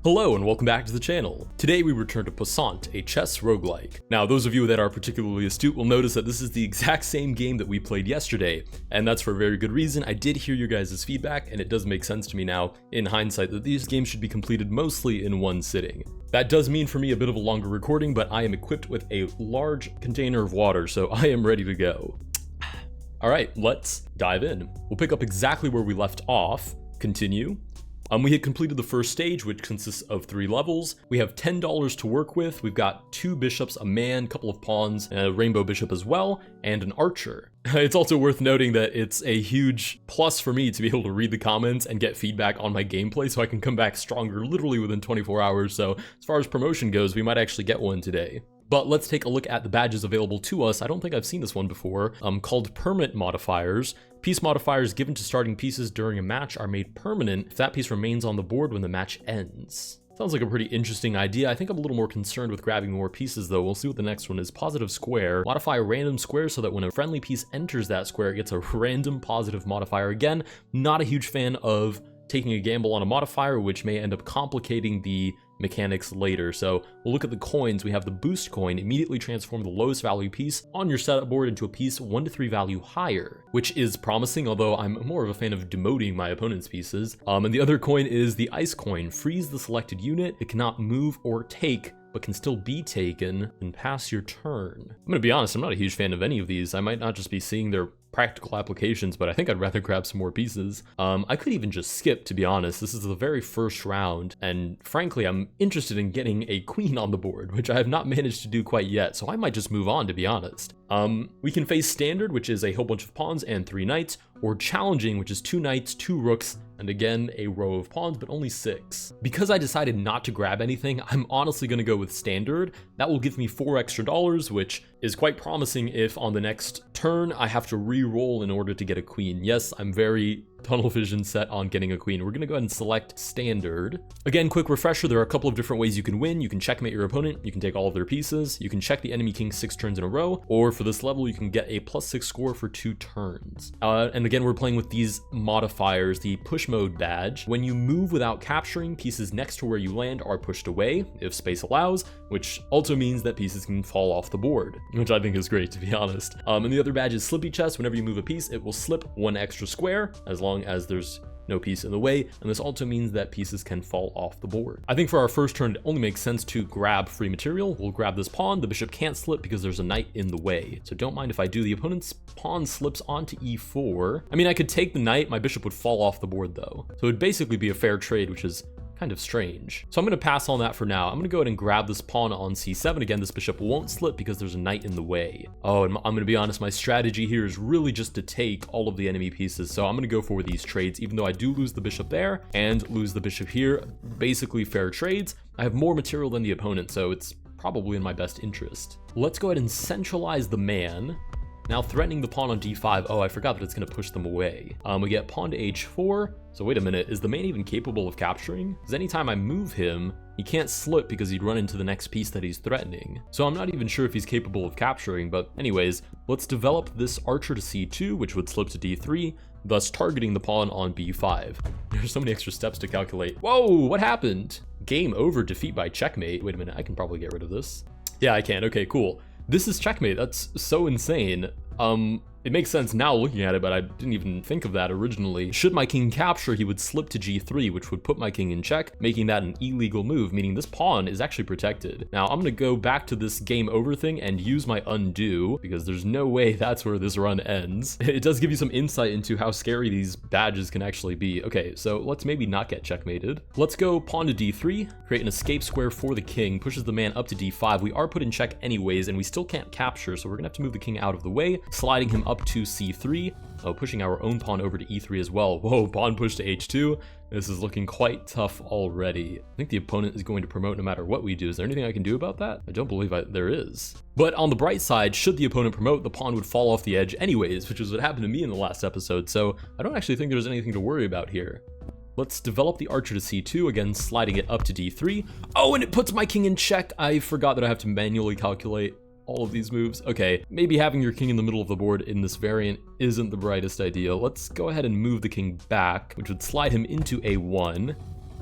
Hello and welcome back to the channel. Today we return to Passant, a chess roguelike. Now those of you that are particularly astute will notice that this is the exact same game that we played yesterday, and that's for a very good reason. I did hear your guys' feedback, and it does make sense to me now, in hindsight, that these games should be completed mostly in one sitting. That does mean for me a bit of a longer recording, but I am equipped with a large container of water, so I am ready to go. Alright, let's dive in. We'll pick up exactly where we left off, continue. We had completed the first stage, which consists of 3 levels. We have $10 to work with. We've got 2 bishops, a man, couple of pawns, a rainbow bishop as well, and an archer. It's also worth noting that it's a huge plus for me to be able to read the comments and get feedback on my gameplay so I can come back stronger literally within 24 hours. So as far as promotion goes, we might actually get one today. But let's take a look at the badges available to us. I don't think I've seen this one before, called permanent modifiers. Piece modifiers given to starting pieces during a match are made permanent if that piece remains on the board when the match ends. Sounds like a pretty interesting idea. I think I'm a little more concerned with grabbing more pieces though. We'll see what the next one is. Positive square. Modify a random square so that when a friendly piece enters that square, it gets a random positive modifier. Again, not a huge fan of taking a gamble on a modifier, which may end up complicating the mechanics later. So we'll look at the coins. We have the boost coin. Immediately transform the lowest value piece on your setup board into a piece 1 to 3 value higher, which is promising, although I'm more of a fan of demoting my opponent's pieces. And the other coin is the ice coin. Freeze the selected unit. It cannot move or take, but can still be taken and pass your turn. I'm gonna be honest, I'm not a huge fan of any of these. I might not just be seeing their practical applications, but I think I'd rather grab some more pieces. I could even just skip, to be honest. This is the very first round, and frankly, I'm interested in getting a queen on the board, which I have not managed to do quite yet, so I might just move on, to be honest. We can face standard, which is a whole bunch of pawns and 3 knights, or challenging, which is 2 knights, 2 rooks, and again, a row of pawns, but only 6. Because I decided not to grab anything, I'm honestly gonna go with standard. That will give me $4 extra, which is quite promising if on the next turn I have to re-roll in order to get a queen. Yes, I'm very tunnel vision set on getting a queen. We're gonna go ahead and select standard. Again, quick refresher, there are a couple of different ways you can win. You can checkmate your opponent, you can take all of their pieces, you can check the enemy king 6 turns in a row, or for this level, you can get a +6 score for 2 turns. And again, we're playing with these modifiers, the push mode badge. When you move without capturing, pieces next to where you land are pushed away, if space allows, which also means that pieces can fall off the board, which I think is great, to be honest. And the other badge is slippy chest. Whenever you move a piece, it will slip 1 extra square, as long as there's no piece in the way, and this also means that pieces can fall off the board. I think for our first turn, it only makes sense to grab free material. We'll grab this pawn. The bishop can't slip because there's a knight in the way, so don't mind if I do. The opponent's pawn slips onto e4. I mean, I could take the knight, my bishop would fall off the board though, so it would basically be a fair trade, which is kind of strange. So I'm going to pass on that for now. I'm going to go ahead and grab this pawn on c7. Again, this bishop won't slip because there's a knight in the way. Oh, and I'm going to be honest, my strategy here is really just to take all of the enemy pieces. So I'm going to go for these trades, even though I do lose the bishop there and lose the bishop here. Basically fair trades. I have more material than the opponent, so it's probably in my best interest. Let's go ahead and centralize the man. Now threatening the pawn on d5. Oh, I forgot that it's going to push them away. We get pawn to h4. So wait a minute, is the man even capable of capturing? Because anytime I move him, he can't slip because he'd run into the next piece that he's threatening. So I'm not even sure if he's capable of capturing, but anyways, let's develop this archer to c2, which would slip to d3, thus targeting the pawn on b5. There's so many extra steps to calculate. Whoa, what happened? Game over, defeat by checkmate. Wait a minute, I can probably get rid of this. Yeah, I can. Okay, cool. This is checkmate. That's so insane. It makes sense now looking at it, but I didn't even think of that originally. Should my king capture, he would slip to g3, which would put my king in check, making that an illegal move, meaning this pawn is actually protected. Now, I'm gonna go back to this game over thing and use my undo, because there's no way that's where this run ends. It does give you some insight into how scary these badges can actually be. Okay, so let's maybe not get checkmated. Let's go pawn to d3, create an escape square for the king, pushes the man up to d5. We are put in check anyways, and we still can't capture, so we're gonna have to move the king out of the way, sliding him up to c3. Oh, pushing our own pawn over to e3 as well. Whoa, pawn push to h2. This is looking quite tough already. I think the opponent is going to promote no matter what we do. Is there anything I can do about that? I don't believe there is. But on the bright side, should the opponent promote, the pawn would fall off the edge anyways, which is what happened to me in the last episode, so I don't actually think there's anything to worry about here. Let's develop the archer to c2, again sliding it up to d3. Oh, and it puts my king in check. I forgot that I have to manually calculate all of these moves. Okay, maybe having your king in the middle of the board in this variant isn't the brightest idea. Let's go ahead and move the king back, which would slide him into a1.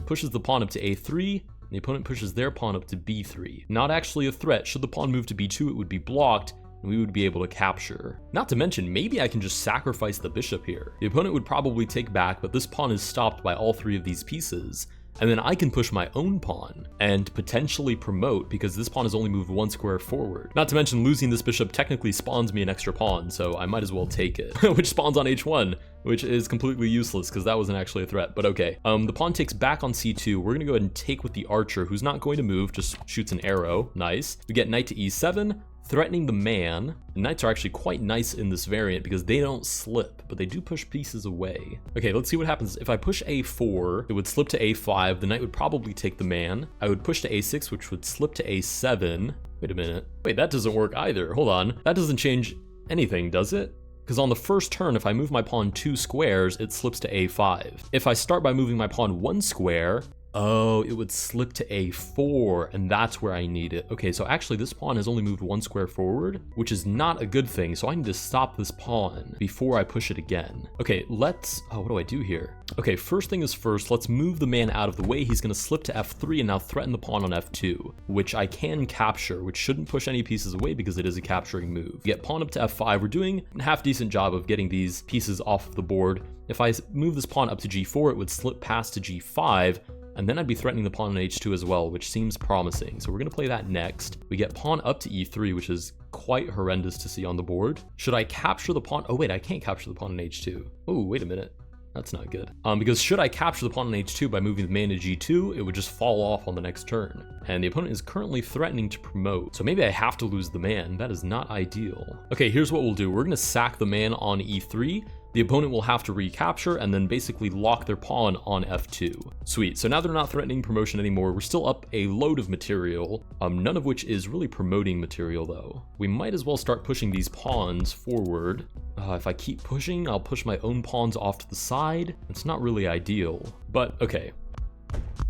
Pushes the pawn up to a3, The opponent pushes their pawn up to b3. Not actually a threat. Should the pawn move to b2, it would be blocked, and we would be able to capture. Not to mention, maybe I can just sacrifice the bishop here. The opponent would probably take back, but this pawn is stopped by all three of these pieces. And then I can push my own pawn and potentially promote because this pawn has only moved one square forward. Not to mention losing this bishop technically spawns me an extra pawn, so I might as well take it, which spawns on h1, which is completely useless because that wasn't actually a threat, but okay. The pawn takes back on c2. We're gonna go ahead and take with the archer, who's not going to move, just shoots an arrow. Nice. We get knight to e7, threatening the man. The knights are actually quite nice in this variant because they don't slip, but they do push pieces away. Okay, let's see what happens. If I push a4, it would slip to a5. The knight would probably take the man. I would push to a6, which would slip to a7. Wait a minute. Wait, that doesn't work either. Hold on. That doesn't change anything, does it? Because on the first turn, if I move my pawn 2 squares, it slips to a5. If I start by moving my pawn 1 square, oh, it would slip to a4, and that's where I need it. Okay, so actually this pawn has only moved 1 square forward, which is not a good thing, so I need to stop this pawn before I push it again. Okay, let's, oh, what do I do here? Okay, first thing is first, let's move the man out of the way. He's gonna slip to f3 and now threaten the pawn on f2, which I can capture, which shouldn't push any pieces away because it is a capturing move. Get pawn up to f5. We're doing a half decent job of getting these pieces off the board. If I move this pawn up to g4, it would slip past to g5, and then I'd be threatening the pawn on h2 as well, which seems promising. So we're gonna play that next. We get pawn up to e3, which is quite horrendous to see on the board. Should I capture the pawn? Oh wait, I can't capture the pawn on h2. Oh, wait a minute. That's not good. Because should I capture the pawn on h2 by moving the man to g2, it would just fall off on the next turn. And the opponent is currently threatening to promote. So maybe I have to lose the man. That is not ideal. Okay, here's what we'll do. We're gonna sack the man on e3. The opponent will have to recapture and then basically lock their pawn on f2. Sweet, so now they're not threatening promotion anymore. We're still up a load of material, none of which is really promoting material though. We might as well start pushing these pawns forward. If I keep pushing, I'll push my own pawns off to the side. It's not really ideal, but okay.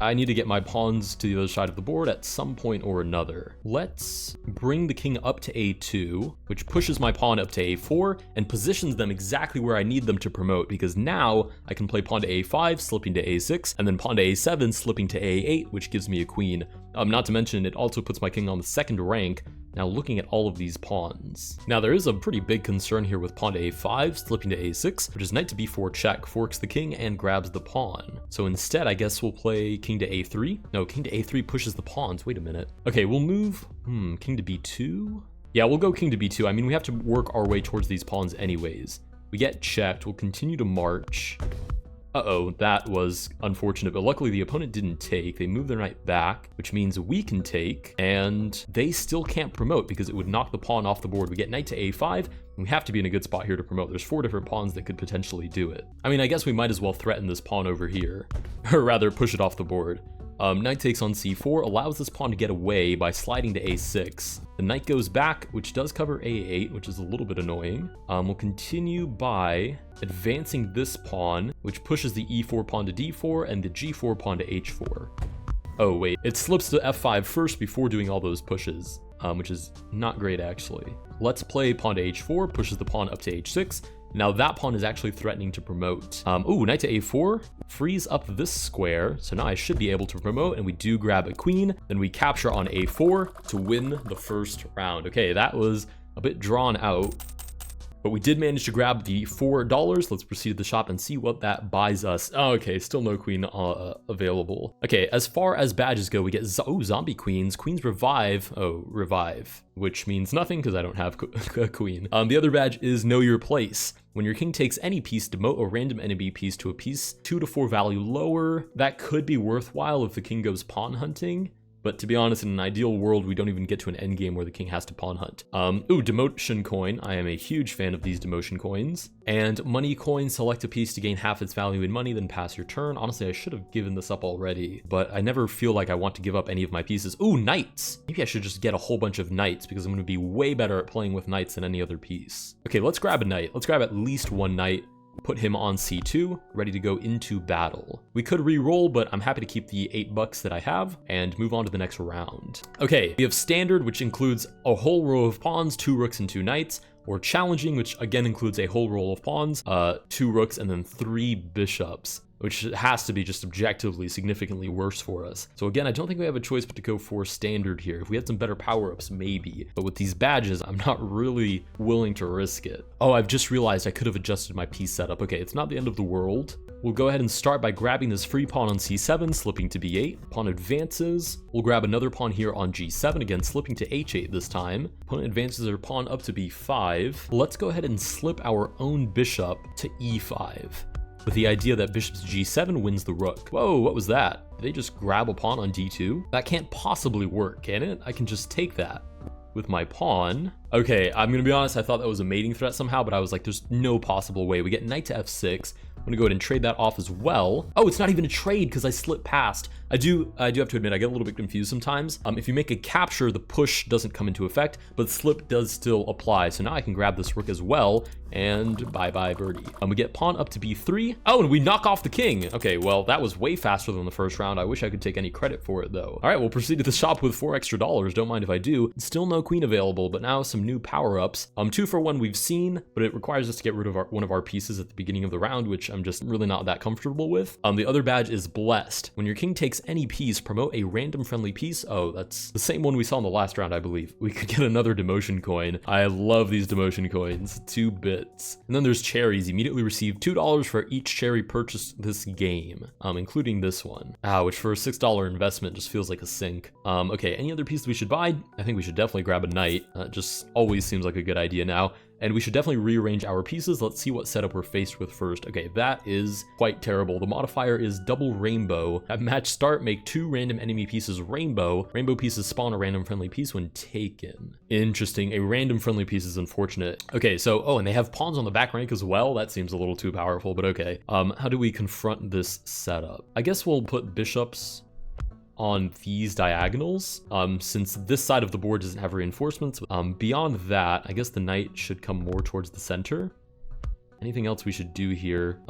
I need to get my pawns to the other side of the board at some point or another. Let's bring the king up to a2, which pushes my pawn up to a4 and positions them exactly where I need them to promote, because now I can play pawn to a5, slipping to a6, and then pawn to a7, slipping to a8, which gives me a queen. Not to mention, it also puts my king on the second rank. Now looking at all of these pawns. Now there is a pretty big concern here with pawn to a5, slipping to a6, which is knight to b4 check, forks the king and grabs the pawn. So instead, I guess we'll play king to a3. No, king to a3 pushes the pawns. Wait a minute. Okay, we'll move, king to b2? Yeah, we'll go king to b2. I mean, we have to work our way towards these pawns anyways. We get checked, we'll continue to march. Uh-oh, that was unfortunate, but luckily the opponent didn't take. They moved their knight back, which means we can take, and they still can't promote because it would knock the pawn off the board. We get knight to a5, and we have to be in a good spot here to promote. There's 4 different pawns that could potentially do it. I mean, I guess we might as well threaten this pawn over here, or rather push it off the board. Knight takes on c4, allows this pawn to get away by sliding to a6. The knight goes back, which does cover a8, which is a little bit annoying. We'll continue by advancing this pawn, which pushes the e4 pawn to d4 and the g4 pawn to h4. Oh wait, it slips to f5 first before doing all those pushes, which is not great actually. Let's play pawn to h4, pushes the pawn up to h6. Now that pawn is actually threatening to promote. Ooh, knight to a4 frees up this square. So now I should be able to promote, and we do grab a queen. Then we capture on a4 to win the first round. Okay, that was a bit drawn out, but we did manage to grab the $4. Let's proceed to the shop and see what that buys us. Oh, okay, still no queen available. Okay, as far as badges go, we get zombie queens. Queens revive. Oh, revive, which means nothing because I don't have a queen. The other badge is know your place. When your king takes any piece, demote a random enemy piece to a piece 2 to 4 value lower. That could be worthwhile if the king goes pawn hunting. But to be honest, in an ideal world, we don't even get to an endgame where the king has to pawn hunt. Ooh, demotion coin. I am a huge fan of these demotion coins. And money coin, select a piece to gain half its value in money, then pass your turn. Honestly, I should have given this up already, but I never feel like I want to give up any of my pieces. Ooh, knights. Maybe I should just get a whole bunch of knights because I'm going to be way better at playing with knights than any other piece. Okay, let's grab a knight. Let's grab at least one knight. Put him on c2, ready to go into battle. We could re-roll, but I'm happy to keep the $8 that I have and move on to the next round. Okay, we have standard, which includes a whole row of pawns, 2 rooks and 2 knights, or challenging, which again includes a whole row of pawns, 2 rooks and then 3 bishops. which has to be just objectively significantly worse for us. So again, I don't think we have a choice but to go for standard here. If we had some better power-ups, maybe. But with these badges, I'm not really willing to risk it. Oh, I've just realized I could have adjusted my piece setup. Okay, it's not the end of the world. We'll go ahead and start by grabbing this free pawn on c7, slipping to b8. Pawn advances. We'll grab another pawn here on g7, again slipping to h8 this time. Opponent advances their pawn up to b5. Let's go ahead and slip our own bishop to e5, with the idea that bishop to g7 wins the rook. Whoa, what was that? Did they just grab a pawn on d2? That can't possibly work, can it? I can just take that with my pawn. Okay, I'm gonna be honest, I thought that was a mating threat somehow, but I was like, there's no possible way. We get knight to f6. I'm gonna go ahead and trade that off as well. Oh, it's not even a trade because I slipped past. I do have to admit, I get a little bit confused sometimes. If you make a capture, the push doesn't come into effect, but slip does still apply. So now I can grab this rook as well, and bye-bye birdie. We get pawn up to b3. Oh, and we knock off the king. Okay, well, that was way faster than the first round. I wish I could take any credit for it, though. All right, we'll proceed to the shop with $4 extra. Don't mind if I do. Still no queen available, but now some new power-ups. 2 for 1 we've seen, but it requires us to get rid of one of our pieces at the beginning of the round, which I'm just really not that comfortable with. The other badge is blessed. When your king takes any piece, promote a random friendly piece. Oh, that's the same one we saw in the last round, I believe. We could get another demotion coin. I love these demotion coins. 2 bits. And then there's cherries. Immediately receive $2 for each cherry purchased this game, including this one. Which for a $6 investment just feels like a sink. Okay, any other pieces we should buy? I think we should definitely grab a knight. Just always seems like a good idea now. And we should definitely rearrange our pieces. Let's see what setup we're faced with first. Okay, that is quite terrible. The modifier is double rainbow. At match start, make 2 random enemy pieces rainbow. Rainbow pieces spawn a random friendly piece when taken. Interesting. A random friendly piece is unfortunate. Okay, so, oh, and they have pawns on the back rank as well. That seems a little too powerful, but okay. How do we confront this setup? I guess we'll put bishops on these diagonals, since this side of the board doesn't have reinforcements. Beyond that, I guess the knight should come more towards the center. Anything else we should do here?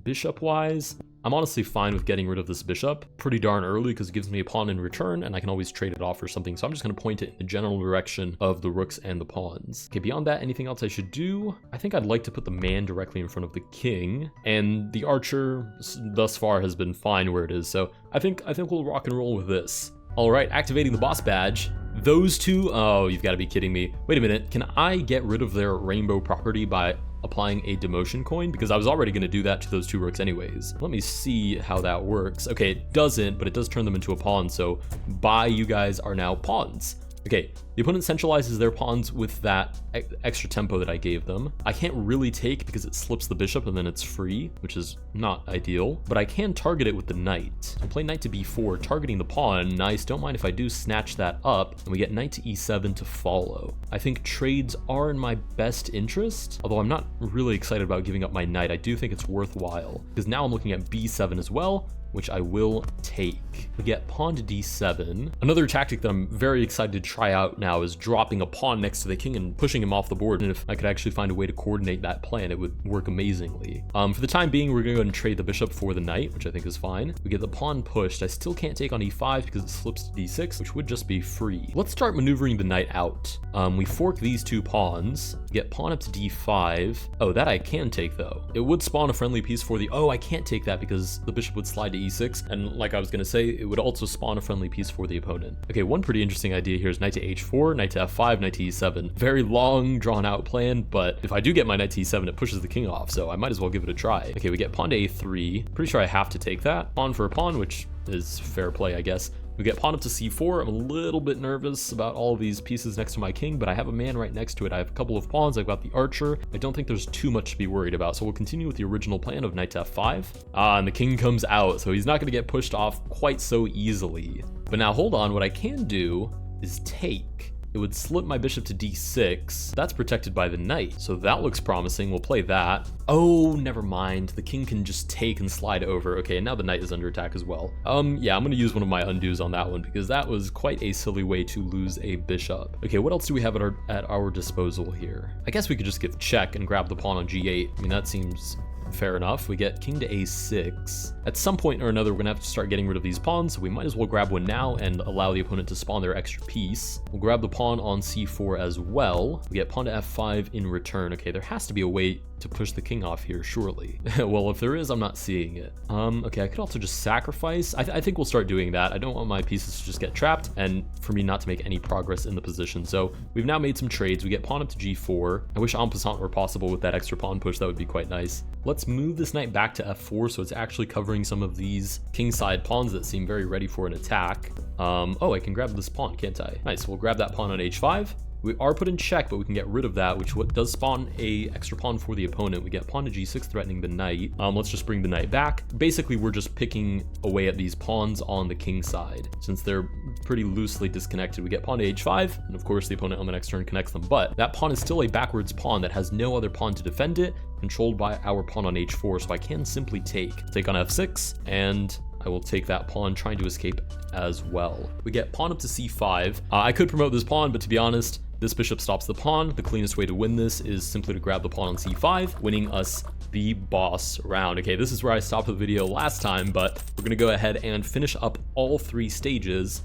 Bishop wise, I'm honestly fine with getting rid of this bishop pretty darn early because it gives me a pawn in return and I can always trade it off for something. So I'm just going to point it in the general direction of the rooks and the pawns. Okay, beyond that, anything else I should do? I think I'd like to put the man directly in front of the king, and the archer thus far has been fine where it is. So I think we'll rock and roll with this. All right, activating the boss badge. Those two, oh, you've got to be kidding me. Wait a minute, can I get rid of their rainbow property by applying a demotion coin? Because I was already going to do that to those 2 rooks anyways. Let me see how that works. Okay, it doesn't, but it does turn them into a pawn. So bye, you guys are now pawns. Okay, the opponent centralizes their pawns with that extra tempo that I gave them. I can't really take because it slips the bishop and then it's free, which is not ideal, but I can target it with the knight. So play knight to b4, targeting the pawn. Nice, don't mind if I do snatch that up, and we get knight to e7 to follow. I think trades are in my best interest, although I'm not really excited about giving up my knight. I do think it's worthwhile, because now I'm looking at b7 as well, which I will take. We get pawn to d7. Another tactic that I'm very excited to try out now is dropping a pawn next to the king and pushing him off the board. And if I could actually find a way to coordinate that plan, it would work amazingly. For the time being, we're gonna go ahead and trade the bishop for the knight, which I think is fine. We get the pawn pushed. I still can't take on e5 because it slips to d6, which would just be free. Let's start maneuvering the knight out. We fork these 2 pawns, get pawn up to d5. Oh, that I can take though. It would spawn a friendly piece for the, oh, I can't take that because the bishop would slide to e6, and like I was gonna say, it would also spawn a friendly piece for the opponent. Okay, one pretty interesting idea here is knight to h4, knight to f5, knight to e7. Very long, drawn out plan, but if I do get my knight to e7, it pushes the king off, so I might as well give it a try. Okay, we get pawn to a3. Pretty sure I have to take that. Pawn for a pawn, which is fair play, I guess. We get pawn up to c4. I'm a little bit nervous about all of these pieces next to my king, but I have a man right next to it. I have a couple of pawns. I've got the archer. I don't think there's too much to be worried about. So we'll continue with the original plan of knight to f5. And the king comes out, so he's not going to get pushed off quite so easily. But now hold on, what I can do is take. It would slip my bishop to d6. That's protected by the knight, so that looks promising. We'll play that. Oh, never mind. The king can just take and slide over. Okay, and now the knight is under attack as well. Yeah, I'm gonna use one of my undos on that one because that was quite a silly way to lose a bishop. Okay, what else do we have at our disposal here? I guess we could just give check and grab the pawn on g8. I mean, that seems fair enough. We get king to a6. At some point or another, we're gonna have to start getting rid of these pawns, so we might as well grab one now and allow the opponent to spawn their extra piece. We'll grab the pawn on c4 as well. We get pawn to f5 in return. Okay, there has to be a way to push the king off here, surely. Well, if there is, I'm not seeing it. Okay, I could also just sacrifice. I think we'll start doing that. I don't want my pieces to just get trapped and for me not to make any progress in the position. So we've now made some trades. We get pawn up to g4. I wish en passant were possible with that extra pawn push. That would be quite nice. Let's move this knight back to f4 so it's actually covering some of these kingside pawns that seem very ready for an attack. Oh, I can grab this pawn, can't I? Nice, we'll grab that pawn on h5. We are put in check, but we can get rid of that, which does spawn a extra pawn for the opponent. We get pawn to g6, threatening the knight. Let's just bring the knight back. Basically, we're just picking away at these pawns on the king side, since they're pretty loosely disconnected. We get pawn to h5, and of course, the opponent on the next turn connects them, but that pawn is still a backwards pawn that has no other pawn to defend it, controlled by our pawn on h4, so I can simply take on f6, and I will take that pawn, trying to escape as well. We get pawn up to c5. I could promote this pawn, but to be honest, this bishop stops the pawn. The cleanest way to win this is simply to grab the pawn on c5, winning us the boss round. Okay, this is where I stopped the video last time, but we're gonna go ahead and finish up all 3 stages.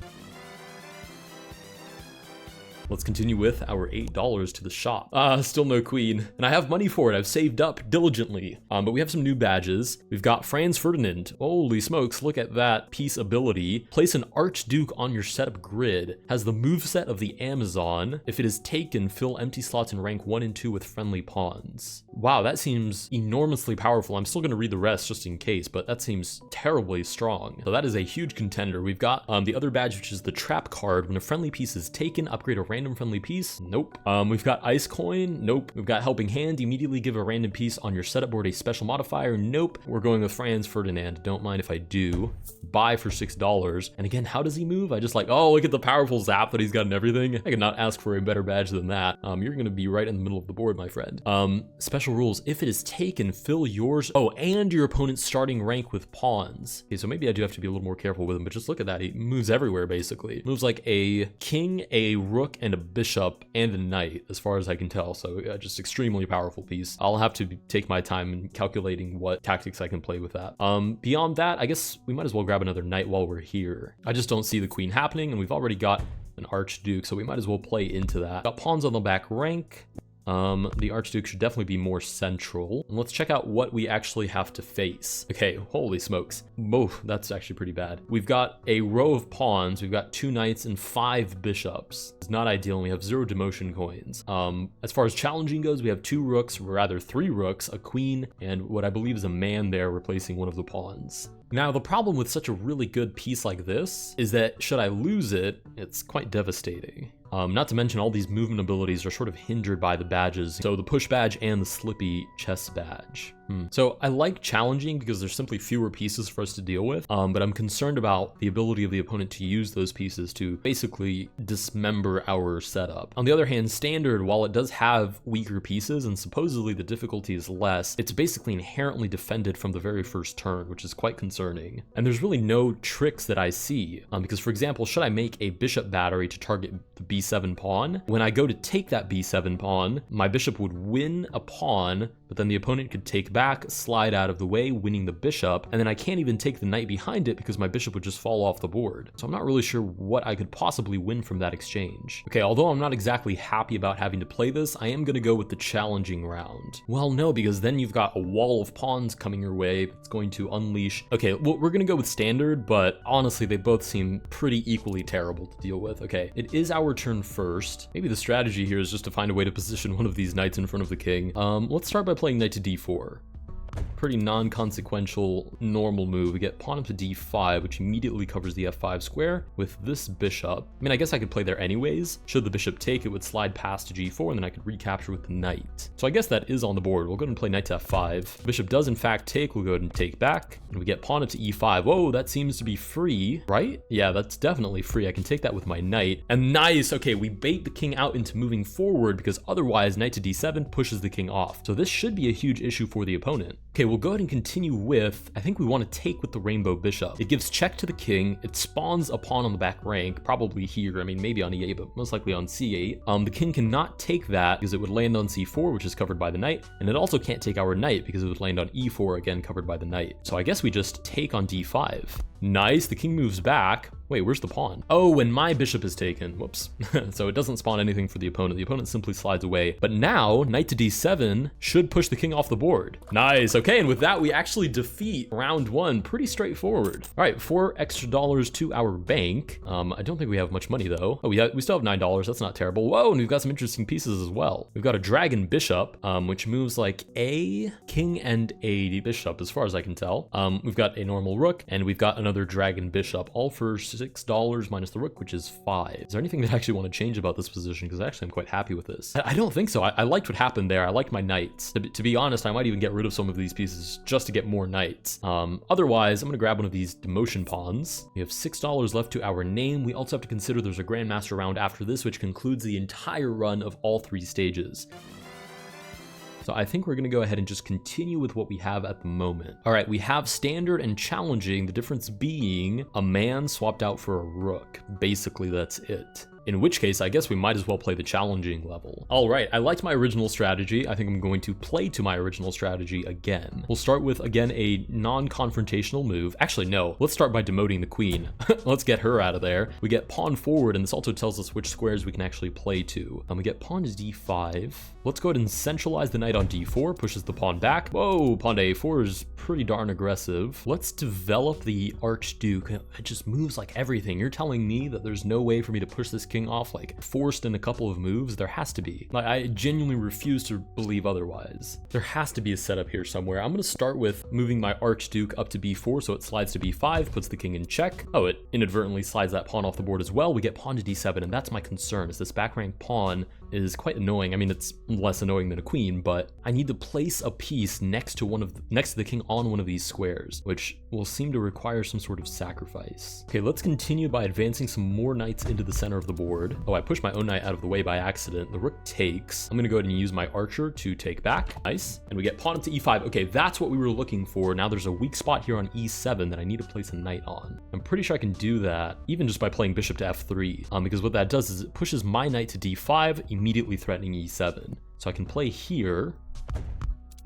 Let's continue with our $8 to the shop. Still no queen, and I have money for it. I've saved up diligently. But we have some new badges. We've got Franz Ferdinand. Holy smokes, look at that piece ability. Place an Archduke on your setup grid. Has the moveset of the Amazon. If it is taken, fill empty slots in rank 1 and 2 with friendly pawns. Wow, that seems enormously powerful. I'm still gonna read the rest just in case, but that seems terribly strong. So that is a huge contender. We've got the other badge, which is the trap card. When a friendly piece is taken, upgrade a random friendly piece. Nope. We've got ice coin. Nope. We've got helping hand. Immediately give a random piece on your setup board a special modifier. Nope. We're going with Franz Ferdinand. Don't mind if I do. Buy for $6. And again, how does he move? I just like, oh, look at the powerful zap that he's got and everything. I could not ask for a better badge than that. You're gonna be right in the middle of the board, my friend. Special rules. If it is taken, fill yours. Oh, and your opponent's starting rank with pawns. Okay, so maybe I do have to be a little more careful with him, but just look at that. He moves everywhere, basically. Moves like a king, a rook, and a bishop, and a knight, as far as I can tell. So just extremely powerful piece. I'll have to take my time in calculating what tactics I can play with that. Beyond that, I guess we might as well grab another knight while we're here. I just don't see the queen happening, and we've already got an Archduke, so we might as well play into that. Got pawns on the back rank. The Archduke should definitely be more central. And let's check out what we actually have to face. Okay, holy smokes. Whoa, that's actually pretty bad. We've got a row of pawns. We've got 2 knights and 5 bishops. It's not ideal, and we have 0 demotion coins. As far as challenging goes, we have 2 rooks, or rather 3 rooks, a queen, and what I believe is a man there replacing one of the pawns. Now, the problem with such a really good piece like this is that should I lose it, it's quite devastating. Not to mention all these movement abilities are sort of hindered by the badges. So the push badge and the slippy chess badge. So I like challenging because there's simply fewer pieces for us to deal with, but I'm concerned about the ability of the opponent to use those pieces to basically dismember our setup. On the other hand, standard, while it does have weaker pieces and supposedly the difficulty is less, it's basically inherently defended from the very first turn, which is quite concerning. And there's really no tricks that I see, because for example, should I make a bishop battery to target the b7 pawn? When I go to take that b7 pawn, my bishop would win a pawn, but then the opponent could take back, slide out of the way, winning the bishop, and then I can't even take the knight behind it because my bishop would just fall off the board. So I'm not really sure what I could possibly win from that exchange. Okay, although I'm not exactly happy about having to play this, I am gonna go with the challenging round. Well, no, because then you've got a wall of pawns coming your way. It's going to unleash. Okay, well, we're gonna go with standard, but honestly, they both seem pretty equally terrible to deal with. Okay, it is our turn first. Maybe the strategy here is just to find a way to position one of these knights in front of the king. Let's start by playing knight to d4. Pretty non-consequential normal move. We get pawn up to d5, which immediately covers the f5 square with this bishop. I mean, I guess I could play there anyways. Should the bishop take, it would slide past to g4, and then I could recapture with the knight. So I guess that is on the board. We'll go ahead and play knight to f5. Bishop does in fact take. We'll go ahead and take back, and we get pawn up to e5. Whoa, that seems to be free, right? Yeah, that's definitely free. I can take that with my knight. And nice, okay, we bait the king out into moving forward because otherwise knight to d7 pushes the king off. So this should be a huge issue for the opponent. Okay, we'll go ahead and continue with, I think we want to take with the rainbow bishop. It gives check to the king. It spawns a pawn on the back rank, probably here. I mean, maybe on e8, but most likely on c8. The king cannot take that because it would land on c4, which is covered by the knight. And it also can't take our knight because it would land on e4, again, covered by the knight. So I guess we just take on d5. Nice, the king moves back. Wait, where's the pawn? Oh, when my bishop is taken. Whoops. So it doesn't spawn anything for the opponent. The opponent simply slides away. But now, knight to d7 should push the king off the board. Nice. Okay, and with that, we actually defeat round 1. Pretty straightforward. All right, $4 extra to our bank. I don't think we have much money, though. Oh, we still have $9. That's not terrible. Whoa, and we've got some interesting pieces as well. We've got a dragon bishop, which moves like a king and a bishop, as far as I can tell. We've got a normal rook, and we've got another dragon bishop, all for $6 minus the rook, which is 5. Is there anything that I actually want to change about this position? Because actually I'm quite happy with this. I don't think so. I liked what happened there. I liked my knights. To be honest, I might even get rid of some of these pieces just to get more knights. Otherwise, I'm going to grab one of these demotion pawns. We have $6 left to our name. We also have to consider there's a Grandmaster round after this, which concludes the entire run of all 3 stages. So I think we're gonna go ahead and just continue with what we have at the moment. All right, we have standard and challenging, the difference being a man swapped out for a rook. Basically, that's it. In which case, I guess we might as well play the challenging level. All right, I liked my original strategy. I think I'm going to play to my original strategy again. We'll start with, again, a non-confrontational move. Actually, no, let's start by demoting the queen. Let's get her out of there. We get pawn forward, and this also tells us which squares we can actually play to. We get pawn to d5. Let's go ahead and centralize the knight on d4, pushes the pawn back. Whoa, pawn to a4 is pretty darn aggressive. Let's develop the archduke. It just moves like everything. You're telling me that there's no way for me to push this king off like forced in a couple of moves? There has to be. Like, I genuinely refuse to believe otherwise. There has to be a setup here somewhere. I'm gonna start with moving my archduke up to b4 so it slides to b5, puts the king in check. Oh, it inadvertently slides that pawn off the board as well. We get pawn to d7, and that's my concern, is this back rank pawn is quite annoying. I mean, it's less annoying than a queen, but I need to place a piece next to the king on one of these squares, which will seem to require some sort of sacrifice. Okay, let's continue by advancing some more knights into the center of the board. Oh, I pushed my own knight out of the way by accident. The rook takes. I'm gonna go ahead and use my archer to take back. Nice. And we get pawn up to e5. Okay, that's what we were looking for. Now there's a weak spot here on e7 that I need to place a knight on. I'm pretty sure I can do that even just by playing bishop to f3, because what that does is it pushes my knight to d5, immediately threatening e7. So I can play here.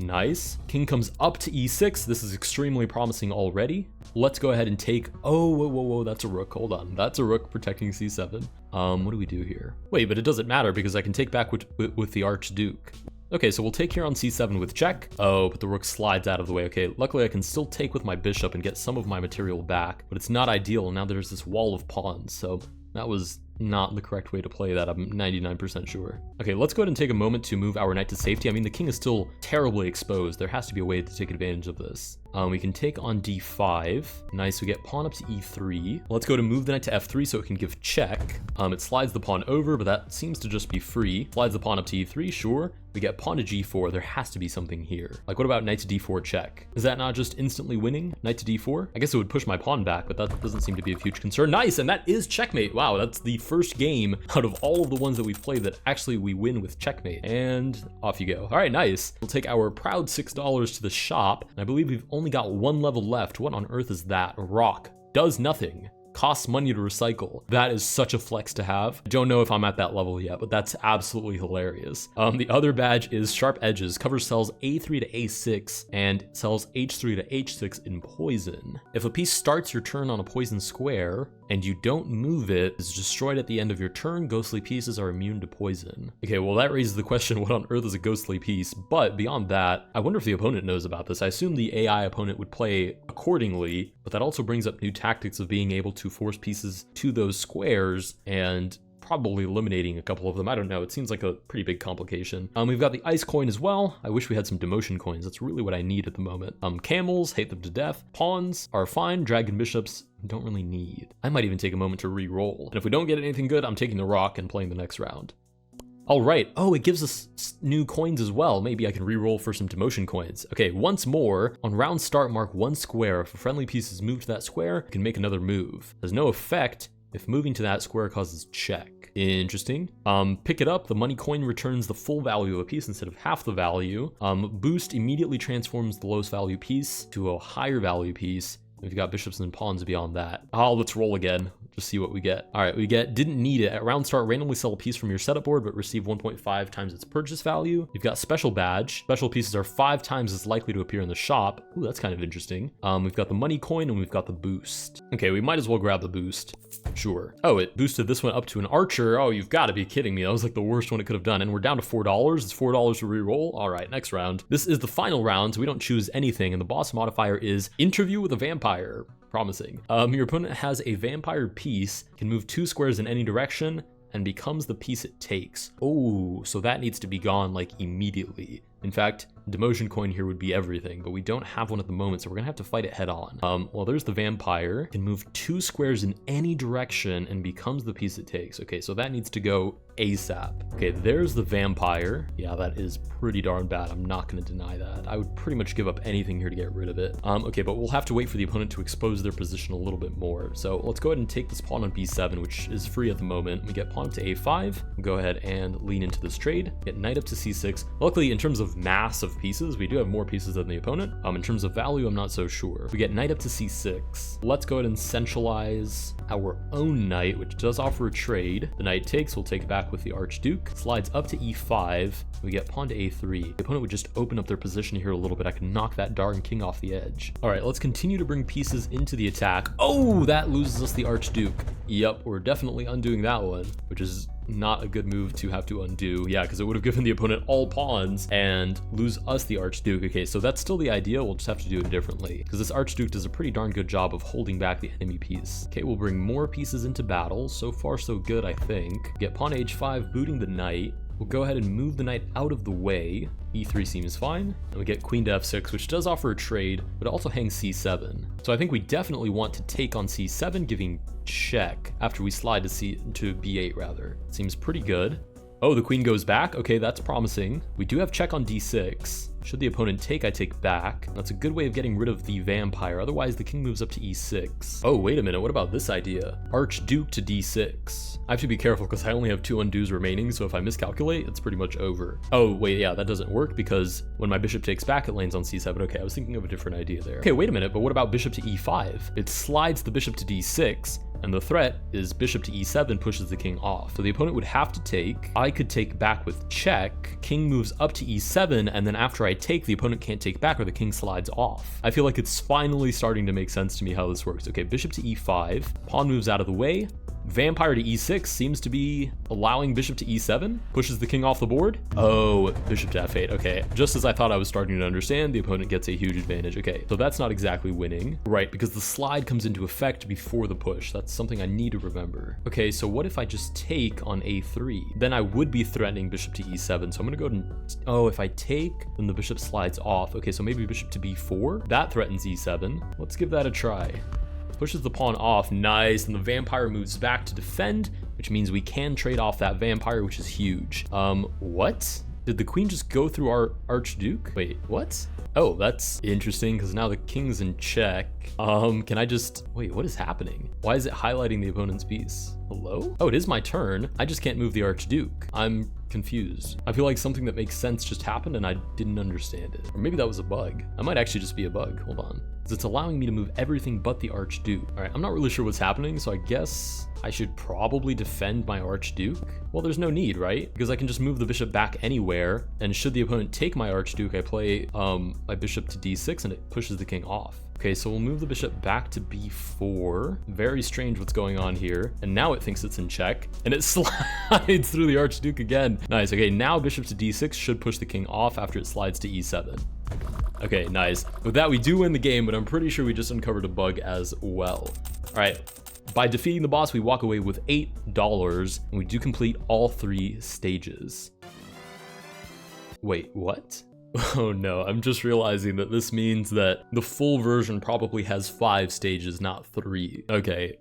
Nice. King comes up to e6. This is extremely promising already. Let's go ahead and take... Oh, whoa, that's a rook. Hold on. That's a rook protecting c7. What do we do here? Wait, but it doesn't matter because I can take back with the archduke. Okay, so we'll take here on c7 with check. Oh, but the rook slides out of the way. Okay, luckily I can still take with my bishop and get some of my material back, but it's not ideal. Now there's this wall of pawns, so that was not the correct way to play that, I'm 99% sure. Okay, let's go ahead and take a moment to move our knight to safety. I mean, the king is still terribly exposed. There has to be a way to take advantage of this. We can take on d5. Nice, we get pawn up to e3. Let's go to move the knight to f3 so it can give check. It slides the pawn over, but that seems to just be free. Slides the pawn up to e3, sure. We get pawn to g4. There has to be something here. Like, what about knight to d4 check? Is that not just instantly winning? Knight to d4? I guess it would push my pawn back, but that doesn't seem to be a huge concern. Nice, and that is checkmate. Wow, that's the first game out of all of the ones that we've played that actually we win with checkmate. And off you go. All right, nice. We'll take our proud $6 to the shop, and I believe we've only got one level left. What on earth is that? Rock. Does nothing. Costs money to recycle. That is such a flex to have. I don't know if I'm at that level yet, but that's absolutely hilarious. The other badge is Sharp Edges. Covers cells A3 to A6 and cells H3 to H6 in poison. If a piece starts your turn on a poison square and you don't move it, it's destroyed at the end of your turn. Ghostly pieces are immune to poison. Okay, well that raises the question, what on earth is a ghostly piece? But beyond that, I wonder if the opponent knows about this. I assume the AI opponent would play accordingly, but that also brings up new tactics of being able to force pieces to those squares and probably eliminating a couple of them. I don't know. It seems like a pretty big complication. We've got the ice coin as well. I wish we had some demotion coins. That's really what I need at the moment. Camels, hate them to death. Pawns are fine. Dragon bishops, don't really need. I might even take a moment to re-roll. And if we don't get anything good, I'm taking the rock and playing the next round. All right. Oh, it gives us new coins as well. Maybe I can re-roll for some demotion coins. Okay, once more, on round start, mark one square. If a friendly piece is moved to that square, you can make another move. There's no effect if moving to that square causes check. Interesting. Pick it up. The money coin returns the full value of a piece instead of half the value. Boost immediately transforms the lowest value piece to a higher value piece We've got bishops and pawns beyond that. Oh, let's roll again. Just see what we get. All right, we get didn't need it. At round start, randomly sell a piece from your setup board, but receive 1.5 times its purchase value. You've got special badge. Special pieces are 5 times as likely to appear in the shop. Ooh, that's kind of interesting. We've got the money coin and we've got the boost. Okay, we might as well grab the boost. Sure. Oh, it boosted this one up to an archer. Oh, you've got to be kidding me. That was like the worst one it could have done. And we're down to $4. It's $4 to reroll. All right, next round. This is the final round, so we don't choose anything. And the boss modifier is interview with a vampire. Promising. Your opponent has a vampire piece, can move 2 squares in any direction, and becomes the piece it takes. Oh, so that needs to be gone like immediately. In fact, demotion coin here would be everything, but we don't have one at the moment, so we're gonna have to fight it head on. Well, there's the vampire, can move 2 squares in any direction and becomes the piece it takes. Okay, so that needs to go ASAP. Okay, there's the vampire. Yeah, that is pretty darn bad. I'm not gonna deny that. I would pretty much give up anything here to get rid of it. Okay, but we'll have to wait for the opponent to expose their position a little bit more. So let's go ahead and take this pawn on B7, which is free at the moment. We get pawn up to A5. We'll go ahead and lean into this trade. Get knight up to C6. Luckily, in terms of mass of pieces, we do have more pieces than the opponent. In terms of value, I'm not so sure. We get knight up to C6. Let's go ahead and centralize our own knight, which does offer a trade. The knight takes, we'll take it back with the archduke. Slides up to E5. We get pawn to A3. The opponent would just open up their position here a little bit. I can knock that darn king off the edge. All right, let's continue to bring pieces into the attack. Oh, that loses us the archduke. Yep, we're definitely undoing that one, which is not a good move to have to undo. Yeah, because it would have given the opponent all pawns and lose us the archduke. Okay, so that's still the idea. We'll just have to do it differently because this archduke does a pretty darn good job of holding back the enemy piece. Okay, we'll bring more pieces into battle. So far, so good, I think. Get pawn H5, booting the knight. We'll go ahead and move the knight out of the way. E3 seems fine. And we get queen to F6, which does offer a trade, but also hangs C7. So I think we definitely want to take on C7, giving check after we slide to B8 rather. Seems pretty good. Oh, the queen goes back. Okay, that's promising. We do have check on D6. Should the opponent take, I take back. That's a good way of getting rid of the vampire. Otherwise, the king moves up to E6. Oh, wait a minute. What about this idea? Archduke to D6. I have to be careful because I only have 2 undos remaining, so if I miscalculate, it's pretty much over. Oh, wait, yeah, that doesn't work because when my bishop takes back, it lands on C7. Okay, I was thinking of a different idea there. Okay, wait a minute, but what about bishop to E5? It slides the bishop to D6, and the threat is bishop to E7 pushes the king off. So the opponent would have to take. I could take back with check. King moves up to E7, and then after I take, the opponent can't take back or the king slides off. I feel like it's finally starting to make sense to me how this works. Okay, bishop to E5. Pawn moves out of the way. Vampire to E6 seems to be allowing bishop to E7, pushes the king off the board. Oh, bishop to F8. Okay, just as I thought I was starting to understand, the opponent gets a huge advantage. Okay, so that's not exactly winning, right? Because the slide comes into effect before the push. That's something I need to remember. Okay, so what if I just take on A3? Then I would be threatening bishop to E7. So I'm gonna go ahead and, oh, if I take, then the bishop slides off. Okay, so maybe bishop to B4. That threatens E7. Let's give that a try. Pushes the pawn off, nice, and the vampire moves back to defend, which means we can trade off that vampire, which is huge. What? Did the queen just go through our archduke? Wait, what? Oh, that's interesting, because now the king's in check. Can I just, wait, what is happening? Why is it highlighting the opponent's piece? Hello? Oh, it is my turn. I just can't move the archduke. I'm confused. I feel like something that makes sense just happened and I didn't understand it. Or maybe that was a bug. That might actually just be a bug. Hold on. Because it's allowing me to move everything but the archduke. All right, I'm not really sure what's happening, so I guess I should probably defend my archduke. Well, there's no need, right? Because I can just move the bishop back anywhere, and should the opponent take my archduke, I play my bishop to d6 and it pushes the king off. Okay, so we'll move the bishop back to b4. Very strange what's going on here. And now it thinks it's in check, and it slides through the archduke again. Nice. Okay, now bishop to d6 should push the king off after it slides to e7. Okay, nice. With that, we do win the game, but I'm pretty sure we just uncovered a bug as well. All right. By defeating the boss, we walk away with $8, and we do complete all 3 stages. Wait, what? Oh no, I'm just realizing that this means that the full version probably has 5 stages, not 3. Okay.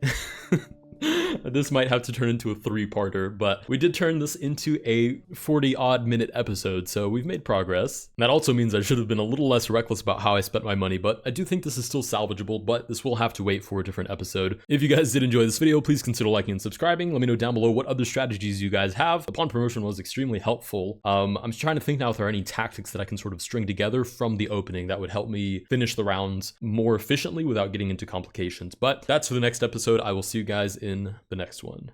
This might have to turn into a 3-parter, but we did turn this into a 40-odd minute episode, so we've made progress. That also means I should have been a little less reckless about how I spent my money, but I do think this is still salvageable, but this will have to wait for a different episode. If you guys did enjoy this video, please consider liking and subscribing. Let me know down below what other strategies you guys have. The pawn promotion was extremely helpful. I'm trying to think now if there are any tactics that I can sort of string together from the opening that would help me finish the rounds more efficiently without getting into complications. But that's for the next episode. I will see you guys in the next one.